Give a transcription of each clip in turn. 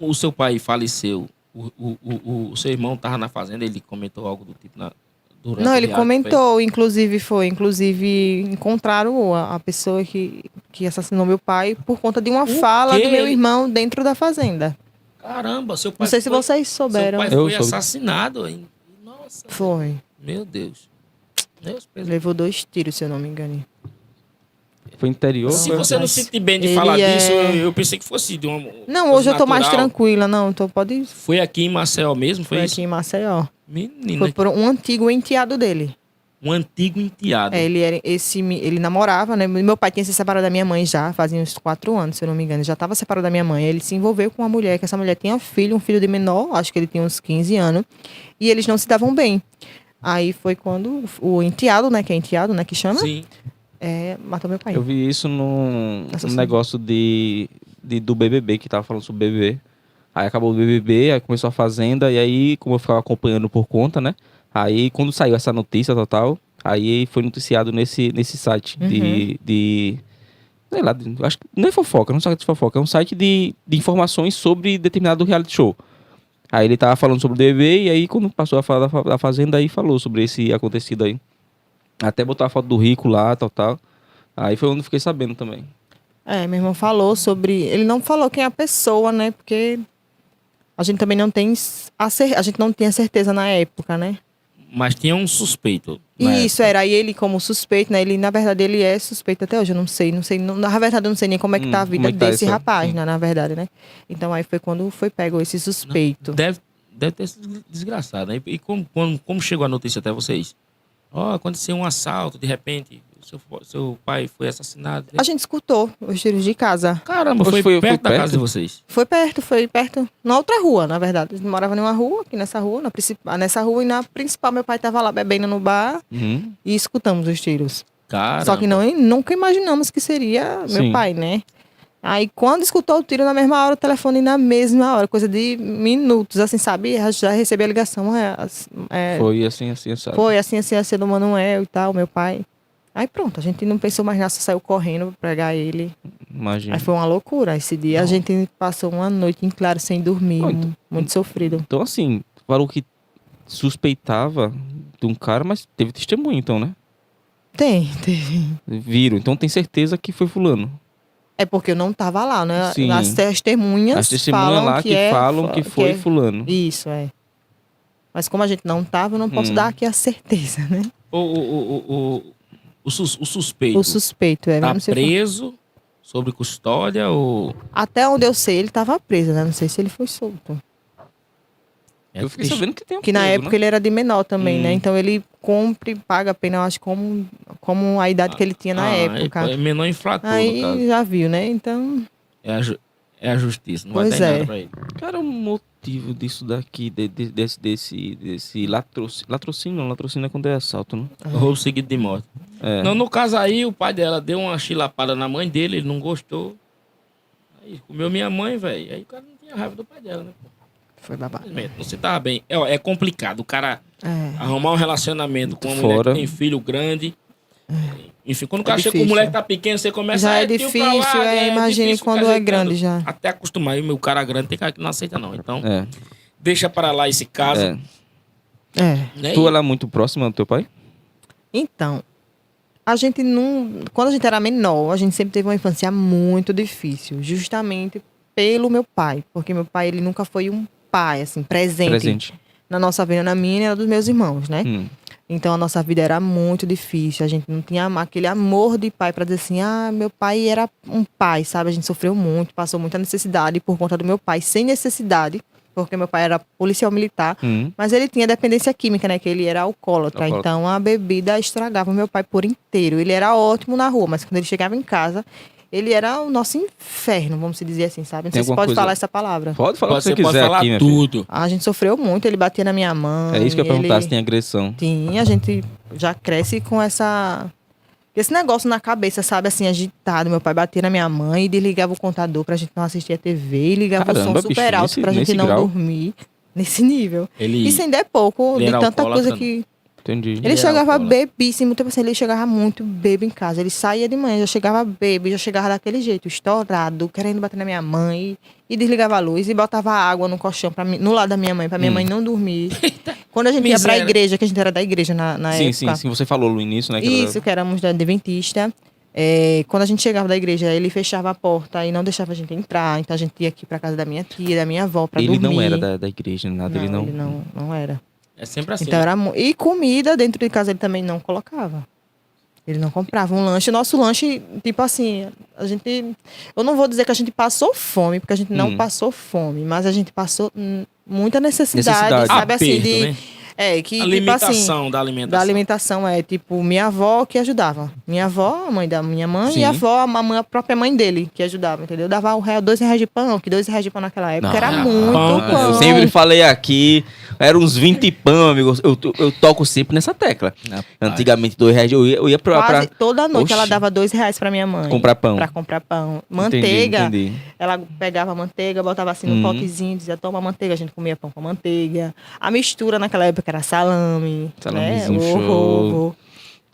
o seu pai faleceu, o seu irmão estava na fazenda, ele comentou algo do tipo durante Não, a ele viagem? comentou, inclusive encontraram a pessoa que assassinou meu pai por conta de uma O fala quê? do meu irmão dentro da fazenda. Caramba, seu pai Não sei se vocês seu souberam. pai Eu foi soube. assassinado, hein? Nossa. Foi. Meu Deus. Deus peso. Levou 2 tiros, se eu não me engano. Foi interior? Se foi- você não Mas se sentir bem de ele falar disso, é- eu pensei que fosse de uma Não, coisa hoje eu tô mais natural. tranquila, não. Então pode. Foi aqui em Maceió mesmo, foi isso? Aqui em Maceió. Menina, Foi por um antigo enteado dele. um antigo enteado. Ele namorava, né? Meu pai tinha se separado da minha mãe já, fazia uns 4 anos, se eu não me engano. Já estava separado da minha mãe. Ele se envolveu com uma mulher, que essa mulher tinha um filho de menor, acho que ele tinha uns 15 anos. E eles não se davam bem. Aí foi quando o enteado, né? Que é enteado, né? Que chama? Sim. Matou meu pai. Eu vi isso num Assassino. negócio do BBB, que tava falando sobre o BBB. Aí acabou o BBB, aí começou a Fazenda, e aí, como eu ficava acompanhando por conta, né? Aí, quando saiu essa notícia total, aí foi noticiado nesse site de sei lá, eu acho que não é fofoca, não é um site de fofoca, é um site de informações sobre determinado reality show. Aí ele tava falando sobre o BBB, e aí quando passou a falar da Fazenda, aí falou sobre esse acontecido aí. Até botou a foto do Rico lá, tal. Aí foi onde eu fiquei sabendo também. Meu irmão falou sobre. Ele não falou quem é a pessoa, né? Porque a gente também não tem a gente não tinha certeza na época, né? Mas tinha um suspeito. Isso, era ele como suspeito, né? Ele, na verdade, ele é suspeito até hoje, eu não sei. Na verdade, eu não sei nem como é que tá a vida como é que tá desse essa- rapaz, sim. né? Na verdade, né? Então aí foi quando foi pego esse suspeito. Deve ter sido desgraçado, né? E como chegou a notícia até vocês? Aconteceu um assalto, de repente, seu pai foi assassinado. A gente escutou os tiros de casa. Caramba, Foi foi perto da perto? casa de vocês. Foi perto. Na outra rua, na verdade. Ele morava numa rua, aqui nessa rua, nessa rua, e na principal, meu pai tava lá bebendo no bar Uhum. e escutamos os tiros. Caramba. Só que nunca imaginamos que seria meu Sim. pai, né? Aí, quando escutou o tiro na mesma hora, o telefone na mesma hora, coisa de minutos, assim, sabe? Já recebi a ligação. Foi assim, sabe? Foi assim, do Manuel e tal, meu pai. Aí pronto, a gente não pensou mais nada, só saiu correndo pra pegar ele. Imagina. Aí foi uma loucura esse dia. A gente passou uma noite em claro, sem dormir, muito sofrido. Então, assim, falou que suspeitava de um cara, mas teve testemunho, então, né? Teve. Viram. Então tem certeza que foi fulano. É porque eu não tava lá, né? Sim. As testemunhas As testemunhas falam lá que falam que foi é- fulano. Isso, é. Mas como a gente não tava, eu não posso dar aqui a certeza, né? O suspeito O suspeito, tá não sei preso, sob custódia ou... Até onde eu sei, ele tava preso, né? Não sei se ele foi solto. Eu fiquei sabendo que tem um Que na preso, época né? ele era de menor também, né? Então ele cumpre, paga a pena, eu acho, como a idade que ele tinha na época. É menor infrator, no Aí caso. já viu, né? Então, É a justiça, não Pois vai dar é. nada pra ele. Cara, o motivo disso daqui, desse latrocínio, não, latrocínio é quando é assalto, né? Roubo seguido de morte. É. Não, no caso aí, o pai dela deu uma chilapada na mãe dele, ele não gostou. Aí comeu minha mãe, velho. Aí o cara não tinha raiva do pai dela, né? Pô? foi babado. Infelizmente, você tava bem. É complicado o cara arrumar um relacionamento com uma Fora. mulher que tem filho grande. Enfim, quando o cara chega com difícil. mulher que tá pequeno, você começa Já é tio pra lá, difícil, imagine difícil quando ficar é grande ajeitando. já. Até acostumar. E o meu cara grande tem cara que não aceita, não. Então, É. deixa para lá esse caso. É. Né? Tu ela é muito próxima do teu pai? Então, a gente não. Quando a gente era menor, a gente sempre teve uma infância muito difícil. Justamente pelo meu pai. Porque meu pai, ele nunca foi um pai, assim, presente. Na nossa vida, na minha e na dos meus irmãos, né? Então a nossa vida era muito difícil. A gente não tinha aquele amor de pai pra dizer assim, meu pai era um pai, sabe? A gente sofreu muito, passou muita necessidade por conta do meu pai, sem necessidade, porque meu pai era policial militar, mas ele tinha dependência química, né? Que ele era alcoólatra. Então a bebida estragava o meu pai por inteiro. Ele era ótimo na rua, mas quando ele chegava em casa, ele era o nosso inferno, vamos dizer assim, sabe? Não sei se pode falar essa palavra. Pode falar o que você pode quiser falar aqui, minha tudo. A gente sofreu muito, ele batia na minha mãe. filha. É isso que eu ia perguntar, se tem agressão. Tinha, a gente já cresce com esse negócio na cabeça, sabe, assim, agitado. Meu pai batia na minha mãe e desligava o computador pra gente não assistir a TV, e ligava o Caramba, som bicho, super alto pra gente nesse não grau? dormir. Nesse nível. Ele Isso ainda é pouco, ele de era tanta alcoólatra, coisa que... Entendi. Ele era chegava alcoólatra. bebíssimo, tipo assim, ele chegava muito bebo em casa. Ele saía de manhã, já chegava bebo, já chegava daquele jeito, estourado, querendo bater na minha mãe. E desligava a luz e botava água no colchão, no lado da minha mãe, pra minha mãe não dormir. Quando a gente ia pra Miséria. igreja, que a gente era da igreja na Sim, época. sim. Você falou no início, né? Isso, que éramos da Adventista. Quando a gente chegava da igreja, ele fechava a porta e não deixava a gente entrar. Então a gente ia aqui pra casa da minha tia, da minha avó, pra Ele dormir. não era da igreja, nada. Não, Ele não... ele não era. É sempre assim. Então era E comida dentro de casa ele também não colocava. Ele não comprava um lanche. Nosso lanche, tipo assim, a gente... Eu não vou dizer que a gente passou fome, porque a gente não passou fome. Mas a gente passou muita necessidade, sabe assim, Aperto, de... né? Que A tipo assim... limitação da alimentação. Da alimentação tipo minha avó que ajudava. Minha avó, a mãe da minha mãe, Sim. e a avó, a própria mãe dele que ajudava, entendeu? Dava R$2 de pão, que R$2 de pão naquela época era muito pão, pão. Eu sempre falei aqui, era uns 20 pão, amigo. Eu toco sempre nessa tecla. Rapaz. Antigamente, R$2, eu ia pra Quase toda noite ela Oxi. dava R$2 pra minha mãe. comprar pão. Pra comprar pão. Manteiga. Entendi. Ela pegava a manteiga, botava assim no potezinho, dizia, toma manteiga. A gente comia pão com manteiga. A mistura naquela época era salame, Salamezinho né? show. Ovo.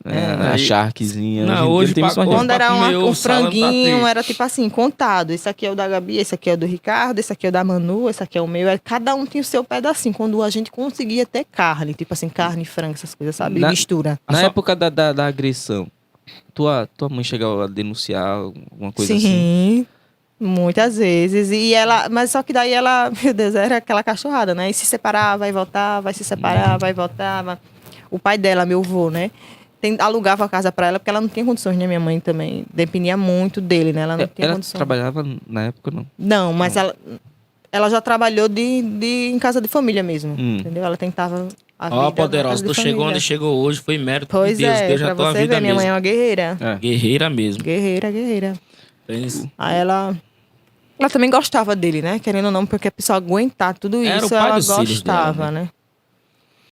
A Aí- charquezinha. Não, hoje tem isso mais pra- Quando era comer um ovo, salame, tá franguinho, triste. era tipo assim, contado. Esse aqui é o da Gabi, esse aqui é o do Ricardo, esse aqui é o da Manu, esse aqui é o meu. Cada um tinha o seu pedacinho. Quando a gente conseguia ter carne, tipo assim, carne, frango, essas coisas, sabe? Na- Mistura. Na Só- época da agressão, tua mãe chegou a denunciar alguma coisa assim? Sim, muitas vezes. E ela, mas só que daí ela, meu Deus, era aquela cachorrada, né? E se separar, vai voltar, vai se separar, vai voltar. O pai dela, meu avô, né? Alugava a casa pra ela porque ela não tinha condições, né? Minha mãe também dependia muito dele, né? Ela não tinha Ela condições. trabalhava na época, não? Não, mas ela já trabalhou em casa de família mesmo, entendeu? Ela tentava a vida Ó, na poderosa, casa de tu chegou família. onde chegou hoje, foi mérito Pois de Deus. é, Deus já pra tua você vida ver, minha mãe é mesmo. uma guerreira. É. Guerreira mesmo. Guerreira. Pensa. Aí ela também gostava dele, né? Querendo ou não, porque a pessoa aguentar tudo Era o isso, pai ela dos filhos gostava, dela, né?